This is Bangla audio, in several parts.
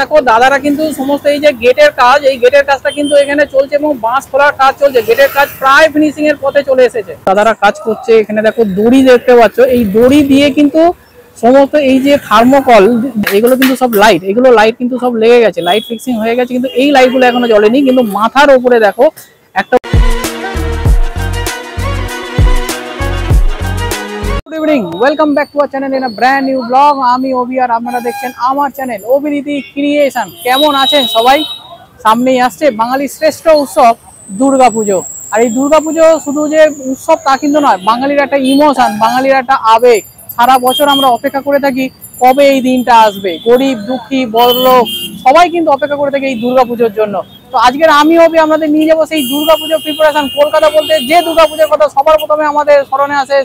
দেখো দাদারা কিন্তু সমস্ত এই যে গেটের কাজ, এই গেটের কাজটা কিন্তু এখানে চলছে এবং বাঁশ খোলার কাজ চলছে। গেটের কাজ প্রায় ফিনিশিং এর পথে চলে এসেছে। দাদারা কাজ করছে। এখানে দেখো দড়ি দেখতে পাচ্ছ, এই দড়ি দিয়ে কিন্তু সমস্ত এই যে থার্মোকল এগুলো কিন্তু সব লাইট, এগুলো লাইট কিন্তু সব লেগে গেছে, লাইট ফিক্সিং হয়ে গেছে, কিন্তু এই লাইটগুলো এখনো জ্বলেনি। কিন্তু মাথার উপরে দেখো একটা welcome back to our channel in a brand new blog. আমি ওবি আর আপনারা দেখছেন আমার চ্যানেল অভিনীতি ক্রিয়েশন। কেমন আছেন সবাই? সামনেই আসছে বাঙালির শ্রেষ্ঠ উৎসব দুর্গাপুজো। আর এই দুর্গাপুজো শুধু যে উৎসব তা কিন্তু নয়, বাঙালির একটা ইমোশন, বাঙালির একটা আবেগ। সারা বছর আমরা অপেক্ষা করে থাকি কবে এই দিনটা আসবে। গরিব দুঃখী বড়লোক সবাই কিন্তু অপেক্ষা করে থাকে এই দুর্গাপুজোর জন্য। তো আজকের আমি ওবি আপনাদের নিয়ে যাবো সেই দুর্গাপুজোর প্রিপারেশন। কলকাতা বলতে যে দুর্গাপুজোর কথা সবার প্রথমে আমাদের স্মরণে আসে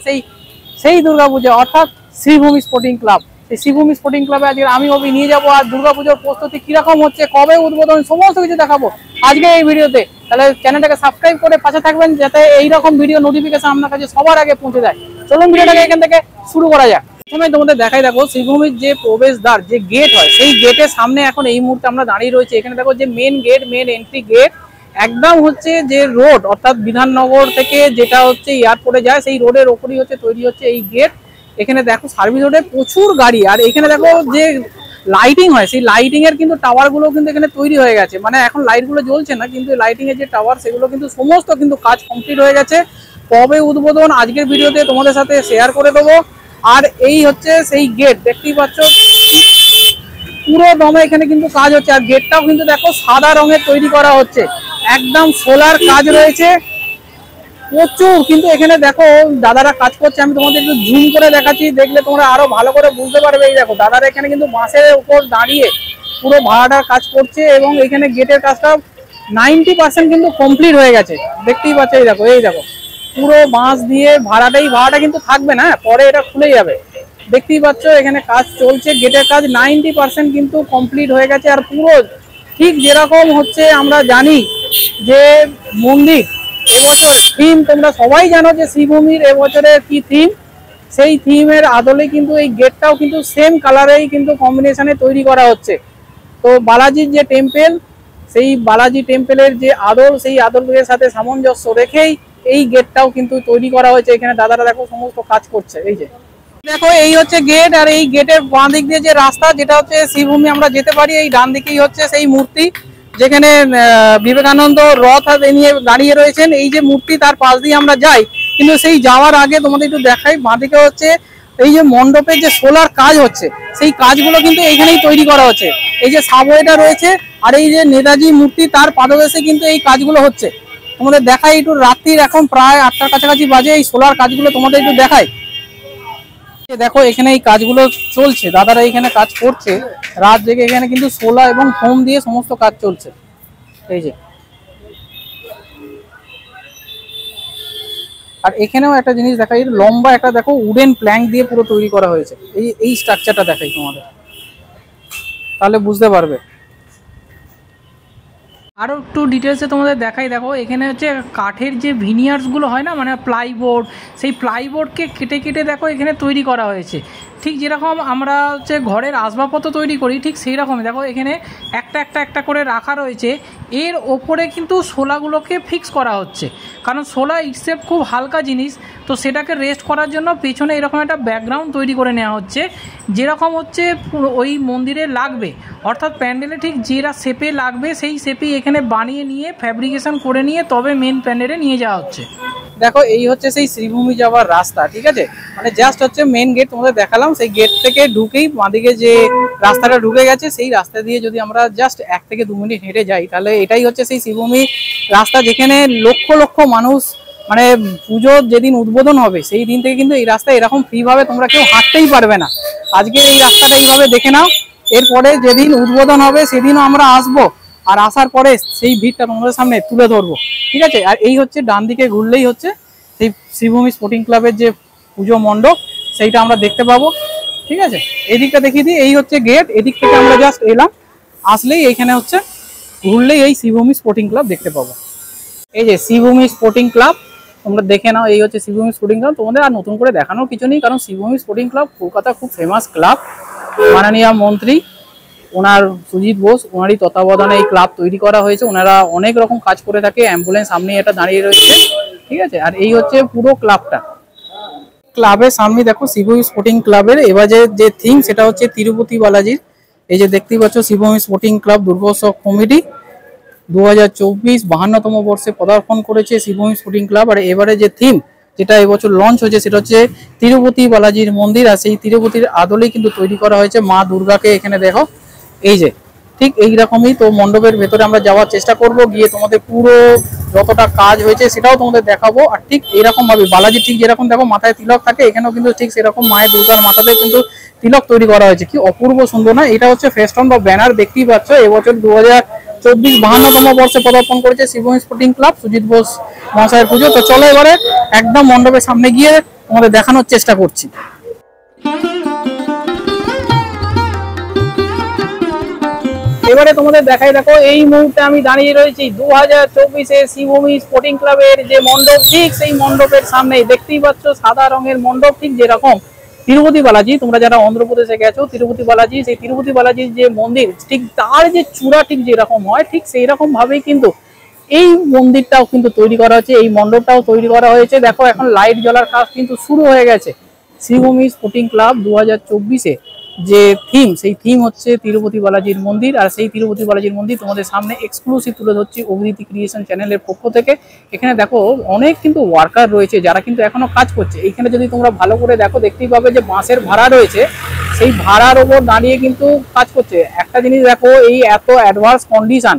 সেই দুর্গাপুজো, অর্থাৎ শ্রীভূমি স্পোর্টিং ক্লাব। সেই শ্রীভূমি স্পোর্টিং ক্লাবে আজকে আমি ওবি নিয়ে যাবো। আর দুর্গাপুজোর প্রস্তুতি কিরকম হচ্ছে, কবে উদ্বোধন, সমস্ত কিছু দেখাবো আজকে এই ভিডিওতে। তাহলে চ্যানেলটাকে সাবস্ক্রাইব করে পাশে থাকবেন যাতে এইরকম ভিডিও নোটিফিকেশন আপনার কাছে সবার আগে পৌঁছে যায়। চলুন ভিডিওটাকে এখান থেকে শুরু করা যাক। প্রথমে তোমাদের দেখাই, দেখো শ্রীভূমির যে প্রবেশদ্বার, যে গেট হয়, সেই গেটের সামনে এখন এই মুহূর্তে আমরা দাঁড়িয়ে রয়েছি। এখানে দেখো যে main gate, main entry gate একদম হচ্ছে যে রোড, অর্থাৎ বিধাননগর থেকে যেটা হচ্ছে এয়ারপোর্টে যায় সেই রোডের ওপরই হচ্ছে তৈরি হচ্ছে এই গেট। এখানে দেখো সার্ভিস রোডে প্রচুর গাড়ি। আর এখানে দেখো যে লাইটিং হয়, সেই লাইটিং এর কিন্তু টাওয়ার গুলো কিন্তু এখানে তৈরি হয়ে গেছে। মানে এখন লাইট গুলো জ্বলছে না, কিন্তু লাইটিং এর যে টাওয়ার সেগুলো কিন্তু সমস্ত কিন্তু কাজ কমপ্লিট হয়ে গেছে। কবে উদ্বোধন আজকের ভিডিওতে তোমাদের সাথে শেয়ার করে দেবো। আর এই হচ্ছে সেই গেট, দেখতেই পাচ্ছ পুরো দমে এখানে কিন্তু কাজ হচ্ছে। আর গেটটাও কিন্তু দেখো সাদা রঙের তৈরি করা হচ্ছে, একদম সোলার কাজ রয়েছে প্রচুর। কিন্তু এখানে দেখো দাদারা কাজ করছে, আমি তোমাদের একটু জুম করে দেখাচ্ছি, দেখলে তোমরা আরো ভালো করে বুঝতে পারবে। এই দেখো দাদারা এখানে কিন্তু বাঁশের উপর দাঁড়িয়ে পুরো ভাড়াটার কাজ করছে এবং এখানে গেটের কাজটা 90% কিন্তু কমপ্লিট হয়ে গেছে। দেখতেই পাচ্ছ, এই দেখো পুরো বাঁশ দিয়ে ভাড়াটা কিন্তু থাকবে না, পরে এটা খুলে যাবে। দেখতেই পাচ্ছ এখানে কাজ চলছে, গেটের কাজ 90% কিন্তু কমপ্লিট হয়ে গেছে। আর পুরো ঠিক যেরকম হচ্ছে আমরা জানি যে মন্দির এবছর থিম, তোমরা সবাই জানো যে শ্রীভূমির এবছরের কি থিম, সেই থিমের আদলে কিন্তু এই গেটটাও কিন্তু সেম কালারেই কিন্তু কম্বিনেশনে তৈরি করা হচ্ছে। তো বালাজির যে টেম্পেল, সেই বালাজি টেম্পেলের যে আদল, সেই আদলের সাথে সামঞ্জস্য রেখেই এই গেটটাও কিন্তু তৈরি করা হয়েছে। এখানে দাদারা দেখো সমস্ত কাজ করছে। এই যে দেখো এই হচ্ছে গেট, আর এই গেটের বাঁ দিক দিয়ে যে রাস্তা, যেটা হচ্ছে শ্রীভূমি আমরা যেতে পারি, এই ডান দিকেই হচ্ছে সেই মূর্তি যেখানে বিবেকানন্দ রথ নিয়ে দাঁড়িয়ে রয়েছেন। এই যে মূর্তি, তার পাশ দিয়ে আমরা যাই, কিন্তু সেই যাওয়ার আগে তোমাদের একটু দেখাই, বাঁ দিকে হচ্ছে এই যে মণ্ডপের যে সোলার কাজ হচ্ছে, সেই কাজগুলো কিন্তু এইখানেই তৈরি করা হচ্ছে। এই যে সাবওয়েটা রয়েছে আর এই যে নেতাজি মূর্তি, তার পাদদেশে কিন্তু এই কাজগুলো হচ্ছে। তোমাদের দেখাই একটু, রাত্রির এখন প্রায় 8টার কাছাকাছি বাজে, এই সোলার কাজগুলো তোমাদের একটু দেখাই। দেখো এখানে এই কাজগুলো চলছে, দাদারা এখানে কাজ করছে রাত জেগে। এখানে কিন্তু সোলার এবং ফোম দিয়ে সমস্ত কাজ চলছে। এই যে আর এখানেও একটা জিনিস দেখাই, লম্বা একটা দেখো উডেন প্ল্যাঙ্ক দিয়ে পুরো তৈরি করা হয়েছে। এই স্ট্রাকচারটা দেখাই তোমাদের, তাহলে বুঝতে পারবে। আরও একটু ডিটেলসে তোমাদের দেখাই। দেখো এখানে হচ্ছে কাঠের যে ভিনিয়ার্সগুলো হয় না, মানে প্লাইবোর্ড, সেই প্লাইবোর্ডকে কেটে কেটে দেখো এখানে তৈরি করা হয়েছে। ঠিক যেরকম আমরা হচ্ছে ঘরের আসবাবপত্র তৈরি করি, ঠিক সেই রকমই দেখো এখানে একটা করে রাখা রয়েছে। এর ওপরে কিন্তু শোলাগুলোকে ফিক্স করা হচ্ছে, কারণ শোলা ইটসেলফ খুব হালকা জিনিস, তো সেটাকে রেস্ট করার জন্য পেছনে এরকম একটা ব্যাকগ্রাউন্ড তৈরি করে নেওয়া হচ্ছে, যেরকম হচ্ছে ওই মন্দিরে লাগবে, অর্থাৎ প্যান্ডেলে ঠিক যেটা শেপে লাগবে সেই শেপেই এখানে বানিয়ে নিয়ে ফ্যাব্রিকেশন করে নিয়ে তবে মেন প্যান্ডেলে নিয়ে যাওয়া হচ্ছে। দেখো এই হচ্ছে সেই শ্রীভূমি যাওয়ার রাস্তা, ঠিক আছে, মানে জাস্ট হচ্ছে মেন গেট তোমাদের দেখালাম। সেই গেট থেকে ঢুকেই বাঁদিকে যে রাস্তাটা ঢুকে গেছে, সেই রাস্তা দিয়ে যদি আমরা জাস্ট 1 থেকে 2 মিনিট হেঁটে যাই, তাহলে এটাই হচ্ছে সেই শ্রীভূমি রাস্তা, যেখানে লক্ষ লক্ষ মানুষ, মানে পুজোর যেদিন উদ্বোধন হবে সেই দিন থেকে কিন্তু এই রাস্তায় এরকম ফ্রিভাবে তোমরা কেউ হাঁটতেই পারবে না। আজকে এই রাস্তাটা এইভাবে দেখে নাও, এরপরে যেদিন উদ্বোধন হবে সেদিনও আমরা আসবো, আর আসার পরে সেই ভিড়টা তোমাদের সামনে তুলে ধরবো, ঠিক আছে। আর এই হচ্ছে ডান দিকে ঘুরলেই হচ্ছে সেই শ্রীভূমি স্পোর্টিং ক্লাবের যে পুজো মণ্ডপ, সেইটা আমরা দেখতে পাবো, ঠিক আছে। এই দিকটা দেখিয়ে দিই, এই হচ্ছে গেট, এদিক থেকে আমরা জাস্ট এলাম, আসলেই এইখানে হচ্ছে ঘুরলেই এই শ্রীভূমি স্পোর্টিং ক্লাব দেখতে পাবো। এই যে শ্রীভূমি স্পোর্টিং ক্লাব তোমরা দেখে নাও, এই হচ্ছে শ্রীভূমি স্পোর্টিং ক্লাব। তোমাদের আর নতুন করে দেখানোর কিছু নেই, কারণ শ্রীভূমি স্পোর্টিং ক্লাব কলকাতা খুব ফেমাস ক্লাব। মাননীয় মন্ত্রী ওনার সুজিত বোস, ওনারই তত্ত্বাবধানে এই ক্লাব তৈরি করা হয়েছে। ওনারা অনেক রকম কাজ করে থাকে, অ্যাম্বুলেন্স সামনে এটা দাঁড়িয়ে রয়েছে, ঠিক আছে। আর এই হচ্ছে পুরো ক্লাবটা। ক্লাবের সামনে দেখো শিবভূমি স্পোর্টিং ক্লাবের এবার যে থিম সেটা হচ্ছে তিরুপতি বালাজির। এই যে দেখতেই পাচ্ছ শিবভূমি স্পোর্টিং ক্লাব দুর্গোৎসব কমিটি 2024 52তম বর্ষে পদার্পণ করেছে শিবভূমি স্পোর্টিং ক্লাব। আর এবারে যে থিম যেটা এবছর লঞ্চ হয়েছে সেটা হচ্ছে তিরুপতি বালাজির মন্দির। আর সেই তিরুপতির আদলেই কিন্তু তৈরি করা হয়েছে মা দুর্গাকে। এখানে দেখো এই যে ঠিক এইরকমই তো মণ্ডপের ভেতরে আমরা যাওয়ার চেষ্টা করব, গিয়ে তোমাদের পুরো যতটা কাজ হয়েছে সেটাও তোমাদের দেখাবো। আর ঠিক এরকম ভাবে বালাজি ঠিক যেরকম দেখো মাথায় তিলক থাকে, এখানেও কিন্তু ঠিক সেরকম মায়ের দুর্গার মাথাতে কিন্তু তিলক তৈরি করা হয়েছে। কি অপূর্ব সুন্দর না? এটা হচ্ছে ফেস্টন বা ব্যানার দেখতেই পাচ্ছ। এবছর 2024 52তম বর্ষে পদার্পণ করেছে শিবভূমি স্পোর্টিং ক্লাব সুজিত বোস মহাশয়ের পুজো। তো চলো এবারে একদম মণ্ডপের সামনে গিয়ে তোমাদের দেখানোর চেষ্টা করছি। এবারে তোমাদের দেখাই, দেখো এই মুহূর্তে আমি দাঁড়িয়ে রয়েছি 2024-এ শিবভূমি স্পোর্টিং ক্লাবের যে মণ্ডপ, ঠিক সেই মণ্ডপের সামনেই দেখতেই পাচ্ছ সাদা রঙের মণ্ডপ। ঠিক যেরকম তিরুপতি বালাজি, তোমরা যারা অন্ধ্রপ্রদেশে গেছো, তিরুপতি বালাজি, সেই তিরুপতি বালাজির যে মন্দির ঠিক তার যে চূড়া ঠিক যেরকম হয় ঠিক সেই রকম ভাবেই কিন্তু এই মন্দিরটাও কিন্তু তৈরি করা হয়েছে, এই মণ্ডপটাও তৈরি করা হয়েছে। দেখো এখন লাইট জ্বলার কাজ কিন্তু শুরু হয়ে গেছে। শিবভূমি স্পোর্টিং ক্লাব 2024-এ যে থিম, সেই থিম হচ্ছে তিরুপতি বালাজির মন্দির। আর সেই তিরুপতি বালাজির মন্দির তোমাদের সামনে এক্সক্লুসিভ তুলে ধরছি অভিনীতি ক্রিয়েশন চ্যানেলের পক্ষ থেকে। এখানে দেখো অনেক কিন্তু ওয়ার্কার রয়েছে যারা কিন্তু এখনো কাজ করছে। এইখানে যদি তোমরা ভালো করে দেখো দেখতেই পাবে যে বাঁশের ভাড়া রয়েছে, সেই ভাড়ার ওপর দাঁড়িয়ে কিন্তু কাজ করছে। একটা জিনিস দেখো, এই এত অ্যাডভান্স কন্ডিশন,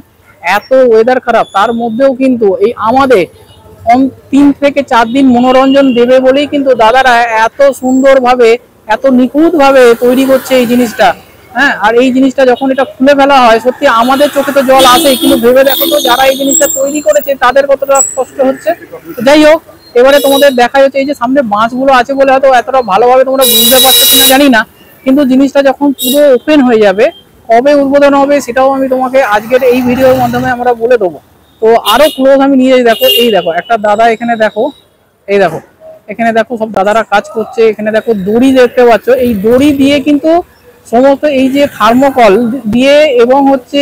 এত ওয়েদার খারাপ, তার মধ্যেও কিন্তু এই আমাদের 3 থেকে 4 দিন মনোরঞ্জন দেবে বলেই কিন্তু দাদারা এত সুন্দরভাবে এত নিখুঁত ভাবে তৈরি করছে এই জিনিসটা। হ্যাঁ, আর এই জিনিসটা যখন এটা খুলে ফেলা হয় সত্যি আমাদের চোখে তো জল আসে, কিন্তু ভেবে দেখো তো যারা এই জিনিসটা তৈরি করেছে তাদের কতটা কষ্ট হচ্ছে। যাই হোক, এবারে তোমাদের দেখা যাচ্ছে এই যে সামনে বাঁশগুলো আছে বলে হয়তো এতটা ভালোভাবে তোমরা বুঝতে পারছো কিনা জানি না, কিন্তু জিনিসটা যখন পুরো ওপেন হয়ে যাবে, কবে উদ্বোধন হবে সেটাও আমি তোমাকে আজকের এই ভিডিওর মাধ্যমে আমরা বলে দেবো। তো আরো ক্লোজ আমি নিয়ে দেখো, এই দেখো একটা দাদা এখানে দেখো, এই দেখো এখানে দেখো সব দাদারা কাজ করছে। এখানে দেখো দড়ি দেখতে পাচ্ছ, এই দড়ি দিয়ে কিন্তু সমস্ত এই যে থার্মোকল দিয়ে এবং হচ্ছে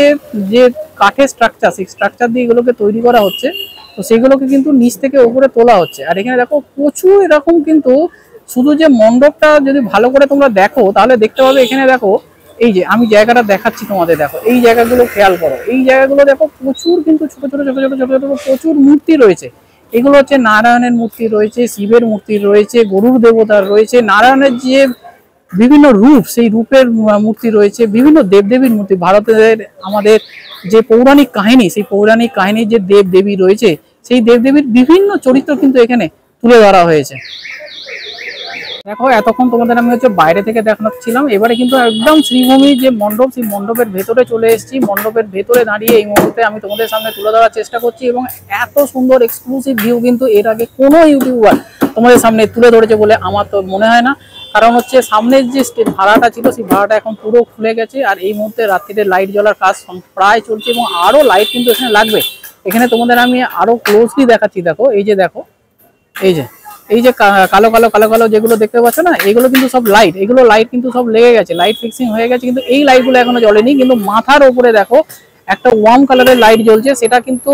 যে কাঠের স্ট্রাকচার, সেই স্ট্রাকচার দিয়ে এগুলোকে তৈরি করা হচ্ছে। তো সেগুলোকে কিন্তু নিচ থেকে উপরে তোলা হচ্ছে। আর এখানে দেখো প্রচুর এরকম কিন্তু শুধু যে মণ্ডপটা যদি ভালো করে তোমরা দেখো তাহলে দেখতে পাবে। এখানে দেখো এই যে আমি জায়গাটা দেখাচ্ছি তোমাদের, দেখো এই জায়গাগুলো খেয়াল করো, এই জায়গাগুলো দেখো প্রচুর কিন্তু ছোট ছোট ছোট ছোট ছোট ছোট প্রচুর মূর্তি রয়েছে। এগুলো হচ্ছে নারায়ণের মূর্তি রয়েছে, শিবের মূর্তি রয়েছে, গরুর দেবতার রয়েছে, নারায়ণের যে বিভিন্ন রূপ সেই রূপের মূর্তি রয়েছে, বিভিন্ন দেবদেবীর মূর্তি। ভারতের আমাদের যে পৌরাণিক কাহিনী, সেই পৌরাণিক কাহিনীর যে দেবদেবী রয়েছে সেই দেবদেবীর বিভিন্ন চরিত্র কিন্তু এখানে তুলে ধরা হয়েছে। দেখো এতক্ষণ তোমাদের আমি হচ্ছে বাইরে থেকে দেখাচ্ছিলাম, এবারে কিন্তু একদম শ্রীভূমি যে মণ্ডপ সেই মণ্ডপের ভেতরে চলে এসেছি। মণ্ডপের ভেতরে দাঁড়িয়ে এই মুহূর্তে আমি তোমাদের সামনে তুলে ধরার চেষ্টা করছি, এবং এত সুন্দর এক্সক্লুসিভ ভিউ কিন্তু এর আগে কোনো ইউটিউবার তোমাদের সামনে তুলে ধরেছে বলে আমার তো মনে হয় না। কারণ হচ্ছে সামনের যে ভাড়াটা ছিল সেই ভাড়াটা এখন পুরো খুলে গেছে। আর এই মুহূর্তে রাত্রিতে লাইট জ্বলার কাজ প্রায় চলছে, এবং আরো লাইট কিন্তু এখানে লাগবে। এখানে তোমাদের আমি আরো ক্লোজলি দেখাচ্ছি, দেখো এই যে দেখো এই যে কালো কালো কালো কালো যেগুলো দেখতে পাচ্ছ না, এগুলো কিন্তু সব লাইট, এগুলো লাইট কিন্তু সব লেগে গেছে, লাইট ফিক্সিং হয়ে গেছে, কিন্তু এই লাইটগুলো এখনো জ্বলেনি। কিন্তু মাথার উপরে দেখো একটা ওয়ার্ম কালারের লাইট জ্বলছে, সেটা কিন্তু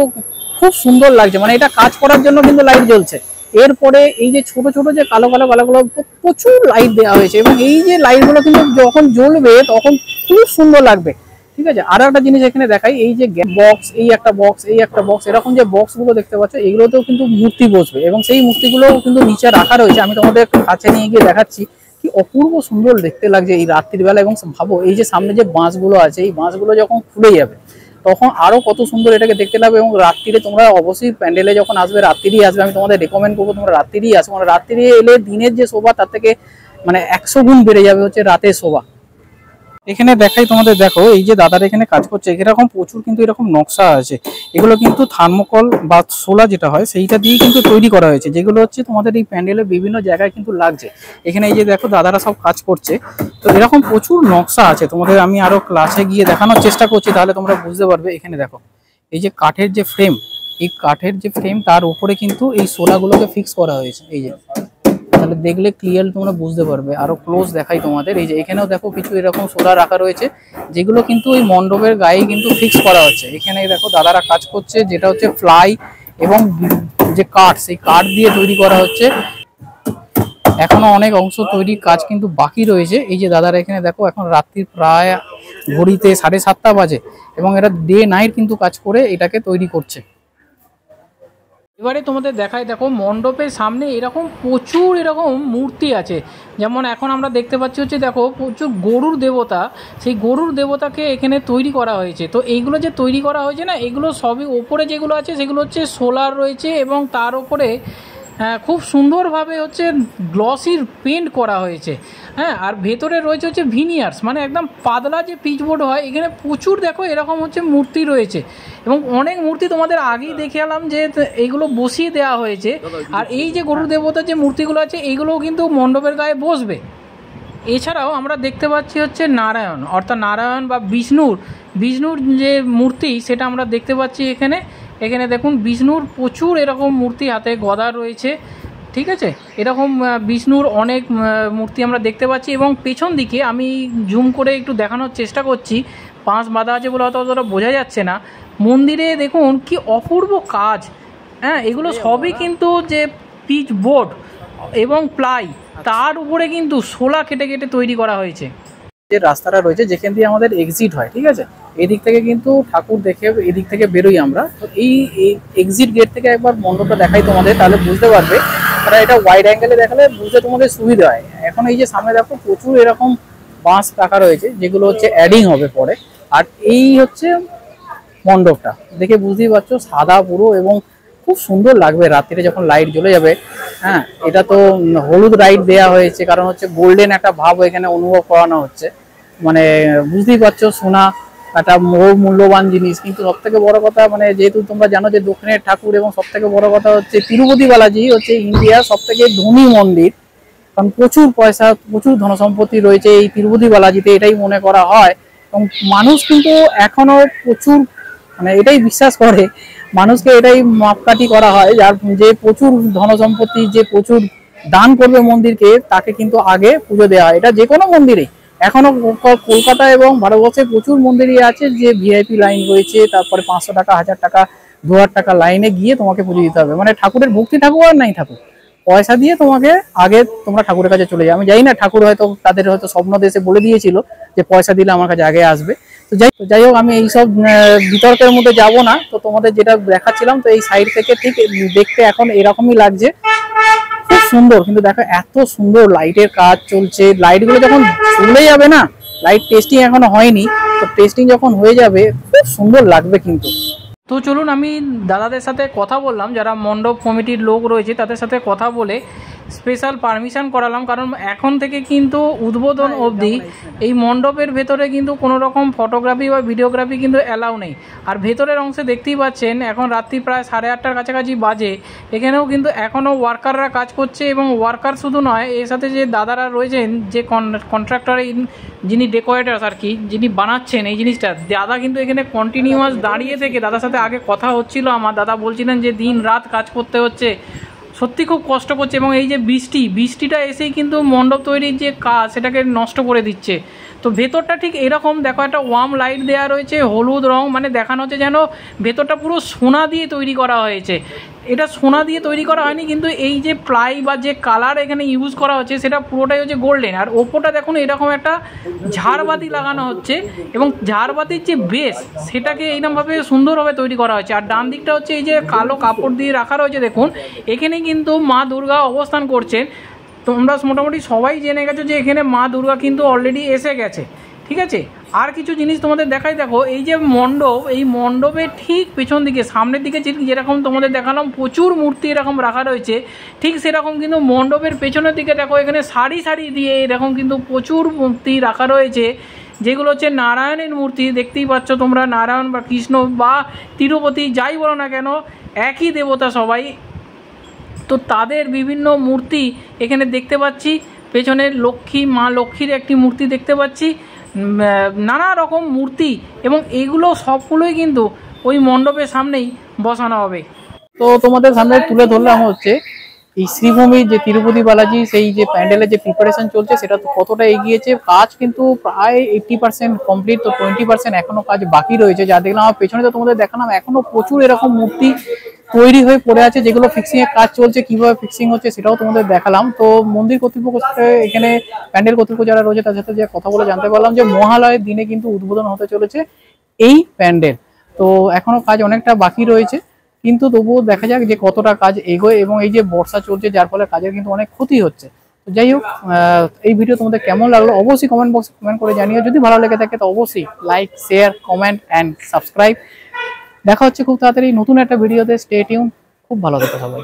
খুব সুন্দর লাগছে, মানে এটা কাজ করার জন্য কিন্তু লাইট জ্বলছে। এরপরে এই যে ছোট ছোট যে কালো কালো কালোগুলো প্রচুর লাইট দেওয়া হয়েছে, এবং এই যে লাইটগুলো কিন্তু যখন জ্বলবে তখন খুব সুন্দর লাগবে। ঠিক আছে, আরো একটা জিনিস এখানে দেখাই, এই যে বক্স, এই একটা বক্স, এই একটা বক্স, এরকম যে বক্স গুলো দেখতে পাচ্ছ এগুলোতেও কিন্তু মূর্তি বসবে, এবং সেই মূর্তিগুলো কিন্তু নিচে রাখা রয়েছে। আমি তোমাদের একটু কাছে নিয়ে গিয়ে দেখাচ্ছি, কি অপূর্ব সুন্দর দেখতে লাগছে এই রাত্রির বেলা। এবং ভাবো এই যে সামনে যে বাঁশগুলো আছে, এই বাঁশগুলো যখন খুলে যাবে তখন আরো কত সুন্দর এটাকে দেখতে লাগবে। এবং রাত্রিরে তোমরা অবশ্যই প্যান্ডেলে যখন আসবে রাত্রিরই আসবে, আমি তোমাদের রেকমেন্ড করবো তোমরা রাত্রিরই আসো। মানে রাত্রিরে এলে দিনের যে শোভা তার থেকে মানে 100 গুণ বেড়ে যাবে হচ্ছে রাতের শোভা। এখানে দেখাই তোমাদের, দেখো এই যে দাদারা এখানে কাজ করছে, এরকম প্রচুর কিন্তু এরকম নকশা আছে। এগুলো কিন্তু থার্মোকল বা সোলা যেটা হয় সেইটা দিয়ে কিন্তু তৈরি করা হয়েছে, যেগুলো হচ্ছে তোমাদের এই প্যান্ডেলের বিভিন্ন জায়গায় কিন্তু লাগছে। এখানে এই যে দেখো দাদারা সব কাজ করছে, তো এরকম প্রচুর নকশা আছে। তোমাদের আমি আরো ক্লাসে গিয়ে দেখানোর চেষ্টা করছি, তাহলে তোমরা বুঝতে পারবে। এখানে দেখো এই যে কাঠের যে ফ্রেম, এই কাঠের যে ফ্রেম তার উপরে কিন্তু এই সোলাগুলোকে ফিক্স করা হয়েছে। এই যে তাহলে দেখলে ক্লিয়ার তোমরা বুঝতে পারবে। আরো ক্লোজ দেখাই তোমাদের, এই যে এখানেও দেখো কিছু এরকম সোলার রাখা রয়েছে, যেগুলো কিন্তু ওই মণ্ডপের গায়ে কিন্তু ফিক্স করা হচ্ছে। এখানে দেখো দাদারা কাজ করছে, যেটা হচ্ছে ফ্লাই এবং যে কাঠ, সেই কাঠ দিয়ে তৈরি করা হচ্ছে। এখনো অনেক অংশ তৈরির কাজ কিন্তু বাকি রয়েছে। এই যে দাদারা এখানে দেখো, এখন রাত্রির প্রায় ঘড়িতে 7:30 বাজে এবং এরা ডে নাইট কিন্তু কাজ করে এটাকে তৈরি করছে। এবারে তোমাদের দেখায়, দেখো মণ্ডপের সামনে এরকম প্রচুর এরকম মূর্তি আছে। যেমন এখন আমরা দেখতে পাচ্ছি হচ্ছে, দেখো প্রচুর গরুর দেবতা, সেই গরুর দেবতাকে এখানে তৈরি করা হয়েছে। তো এইগুলো যে তৈরি করা হয়েছে না, এগুলো সবই ওপরে যেগুলো আছে সেগুলো হচ্ছে সোলার রয়েছে এবং তার ওপরে খুব সুন্দরভাবে হচ্ছে গ্লসির পেন্ট করা হয়েছে। হ্যাঁ, আর ভেতরে রয়েছে হচ্ছে ভিনিয়ার্স, মানে একদম পাতলা যে পিচবোর্ড হয়, এখানে প্রচুর দেখো এরকম হচ্ছে মূর্তি রয়েছে এবং অনেক মূর্তি তোমাদের আগেই দেখে এলাম যে এইগুলো বসিয়ে দেওয়া হয়েছে। আর এই যে গরুর দেবতার যে মূর্তিগুলো আছে, এইগুলোও কিন্তু মণ্ডপের গায়ে বসবে। এছাড়াও আমরা দেখতে পাচ্ছি হচ্ছে নারায়ণ, অর্থাৎ নারায়ণ বা বিষ্ণুর যে মূর্তি, সেটা আমরা দেখতে পাচ্ছি এখানে। এখানে দেখুন বিষ্ণুর প্রচুর এরকম মূর্তি, হাতে গদা রয়েছে, ঠিক আছে। এরকম বিষ্ণুর অনেক মূর্তি আমরা দেখতে পাচ্ছি এবং পেছন দিকে আমি জুম করে একটু দেখানোর চেষ্টা করছি, বাঁশ বাঁধা আছে বলে হয়তো অতটা বোঝা যাচ্ছে না। মন্দিরে দেখুন কি অপূর্ব কাজ। হ্যাঁ, এগুলো সবই কিন্তু যে পিচ বোর্ড এবং প্লাই, তার উপরে কিন্তু শোলা কেটে কেটে তৈরি করা হয়েছে। যে রাস্তাটা রয়েছে যেখান দিয়ে আমাদের এক্সিট হয়, ঠিক আছে, এদিক থেকে কিন্তু ঠাকুর দেখে এদিক থেকে বেরোই আমরা। তো এই এক্সিট গেট থেকে একবার মণ্ডপটা দেখাই তোমাদের, তাহলে বুঝতে পারবে। কারণ এটা ওয়াইড অ্যাঙ্গেলে দেখালে বুঝতে তোমাদের সুবিধা হয়। এখন এই যে সামনে দেখো প্রচুর এরকম বাঁশ রাখা রয়েছে, যেগুলো হচ্ছে অ্যাডিং হবে পরে। আর এই হচ্ছে মণ্ডপটা, দেখে বুঝতেই পারছো সাদা পুরো এবং খুব সুন্দর লাগবে রাত্রিরে যখন লাইট জ্বলে যাবে। হ্যাঁ, এটা তো হলুদ লাইট দেওয়া হয়েছে, কারণ হচ্ছে গোল্ডেন একটা ভাব এখানে অনুভব করানো হচ্ছে। মানে বুঝতেই পারছো, সোনা একটা মূল্যবান জিনিস। কিন্তু সব থেকে বড় কথা, মানে যেহেতু তোমরা জানো যে দক্ষিণের ঠাকুর, এবং সব থেকে বড় কথা হচ্ছে তিরুপতি বালাজি হচ্ছে ইন্ডিয়ার সব থেকে ধনী মন্দির। কারণ প্রচুর পয়সা, প্রচুর ধনসম্পত্তি রয়েছে এই তিরুপতি বালাজিতে, এটাই মনে করা হয়। এবং মানুষ কিন্তু এখনো প্রচুর, মানে এটাই বিশ্বাস করে, মানুষকে এটাই মাপকাঠি করা হয়, যার যে প্রচুর ধনসম্পত্তি, যে প্রচুর দান করবে মন্দিরকে, তাকে কিন্তু আগে পুজো দেওয়া হয়। এটা যে কোনো মন্দিরে এখনো কলকাতা এবং ভারতবর্ষে প্রচুর মন্দিরই আছে যে ভিআইপি লাইন রয়েছে, তারপরে 500 টাকা, 1000 টাকা, 2000 টাকা লাইনে গিয়ে তোমাকে পুজো দিতে হবে। মানে ঠাকুরের ভক্তি থাকুক আর নাই থাকুক, পয়সা দিয়ে তোমাকে আগে তোমরা ঠাকুরের কাছে চলে যাও। আমি জানি না, ঠাকুর হয়তো তাদের হয়তো স্বপ্ন দেশে বলে দিয়েছিল যে পয়সা দিলে আমার কাছে আগে আসবে। তো যাই হোক, আমি এইসব বিতর্কের মধ্যে যাব না। তো তোমাদের যেটা দেখাচ্ছিলাম, তো এই সাইড থেকে ঠিক দেখতে এখন এরকমই লাগছে, খুব সুন্দর। কিন্তু দেখো এত সুন্দর লাইটের কাজ চলছে, লাইটগুলো যখন চলে যাবে না, লাইট টেস্টিং এখনো হয়নি, তো টেস্টিং যখন হয়ে যাবে খুব সুন্দর লাগবে কিন্তু। তো চলুন, আমি দাদাদের সাথে কথা বললাম, যারা মণ্ডপ কমিটির লোক রয়েছে তাদের সাথে কথা বলে স্পেশাল পারমিশন করালাম। কারণ এখন থেকে কিন্তু উদ্বোধন অবধি এই মণ্ডপের ভেতরে কিন্তু কোনো রকম ফটোগ্রাফি বা ভিডিওগ্রাফি কিন্তু অ্যালাউ নেই। আর ভেতরের অংশে দেখতেই পাচ্ছেন, এখন রাত্রি প্রায় 8:30টার কাছাকাছি বাজে, এখানেও কিন্তু এখনও ওয়ার্কাররা কাজ করছে। এবং ওয়ার্কার শুধু নয়, এর সাথে যে দাদারা রয়েছেন, যে কন্ট্রাক্টর, যিনি ডেকোরেটার্স আর কি, যিনি বানাচ্ছেন এই জিনিসটা, দাদা কিন্তু এখানে কন্টিনিউয়াস দাঁড়িয়ে থেকে, দাদার সাথে আগে কথা হচ্ছিল আমার, দাদা বলছিলেন যে দিন রাত কাজ করতে হচ্ছে, সত্যি খুব কষ্ট করছে। এবং এই যে বৃষ্টিটা এসেই কিন্তু মণ্ডপ তৈরির যে কাজ, সেটাকে নষ্ট করে দিচ্ছে। তো ভেতরটা ঠিক এরকম দেখো, একটা ওয়ার্ম লাইট দেওয়া রয়েছে, হলুদ রং, মানে দেখানো হচ্ছে যেন ভেতরটা পুরো সোনা দিয়ে তৈরি করা হয়েছে। এটা সোনা দিয়ে তৈরি করা হয়নি, কিন্তু এই যে প্লাই বা যে কালার এখানে ইউজ করা হচ্ছে, সেটা পুরোটাই হচ্ছে গোল্ডেন। আর ওপরটা দেখুন এরকম একটা ঝাড়বাতি লাগানো হচ্ছে, এবং ঝাড়বাতির যে বেস, সেটাকে এইরকমভাবে সুন্দরভাবে তৈরি করা হয়েছে। আর ডান দিকটা হচ্ছে এই যে কালো কাপড় দিয়ে রাখা রয়েছে, দেখুন এখানে কিন্তু মা দুর্গা অবস্থান করছেন। তোমরা মোটামুটি সবাই জেনে গেছো যে এখানে মা দুর্গা কিন্তু অলরেডি এসে গেছে, ঠিক আছে। আর কিছু জিনিস তোমাদের দেখাই, দেখো এই যে মণ্ডপ, এই মণ্ডপের ঠিক পেছন দিকে, সামনের দিকে যেরকম তোমাদের দেখালাম প্রচুর মূর্তি এরকম রাখা রয়েছে, ঠিক সেরকম কিন্তু মণ্ডপের পেছনের দিকে দেখো, এখানে সারি সারি দিয়ে এরকম কিন্তু প্রচুর মূর্তি রাখা রয়েছে, যেগুলো হচ্ছে নারায়ণের মূর্তি। দেখতেই পাচ্ছ তোমরা, নারায়ণ বা কৃষ্ণ বা তিরুপতি যাই বলো না কেন, একই দেবতা সবাই। তো তাদের বিভিন্ন মূর্তি এখানে দেখতে পাচ্ছি, পেছনে মা লক্ষ্মীর একটি মূর্তি দেখতে পাচ্ছি, নানা রকম মূর্তি, এবং এগুলো সবগুলোই কিন্তু ওই মণ্ডপের সামনেই বসানো হবে। তো তোমাদের সামনে তুলে ধরলাম হচ্ছে এই শ্রীভূমির যে তিরুপতি বালাজি সেই যে প্যান্ডেলের যে প্রিপারেশন চলছে সেটা তো কতটা এগিয়েছে, কাজ কিন্তু প্রায় 80% কমপ্লিট, তো 20% এখনো কাজ বাকি রয়েছে। যা দেখলাম আমার পেছনে, তো তোমাদের দেখালাম এখনো প্রচুর এরকম মূর্তি তৈরি হয়ে পড়ে আছে যেগুলো ফিক্সিং এর কাজ চলছে, কিভাবে ফিক্সিং হচ্ছে সেটাও তোমাদের দেখালাম। তো মন্দির কর্তৃপক্ষ এখানে প্যান্ডেল কর্তৃপক্ষ যারা রয়েছে তার সাথে যে কথা বলে জানতে পারলাম যে মহালয়ের দিনে কিন্তু উদ্বোধন হতে চলেছে এই প্যান্ডেল। তো এখনো কাজ অনেকটা বাকি রয়েছে, কিন্তু তবুও দেখা যাক যে কতটা কাজ এগোয়। এবং এই যে বর্ষা চলছে যার ফলে কাজের কিন্তু অনেক ক্ষতি হচ্ছে। তো যাই হোক, এই ভিডিও তোমাদের কেমন লাগলো অবশ্যই কমেন্ট বক্সে কমেন্ট করে জানিও। যদি ভালো লেগে থাকে তো অবশ্যই like, share, comment and subscribe. দেখা হচ্ছে খুব তাড়াতাড়ি নতুন একটা ভিডিওতে। Stay tune. খুব ভালো থেকো সবাই।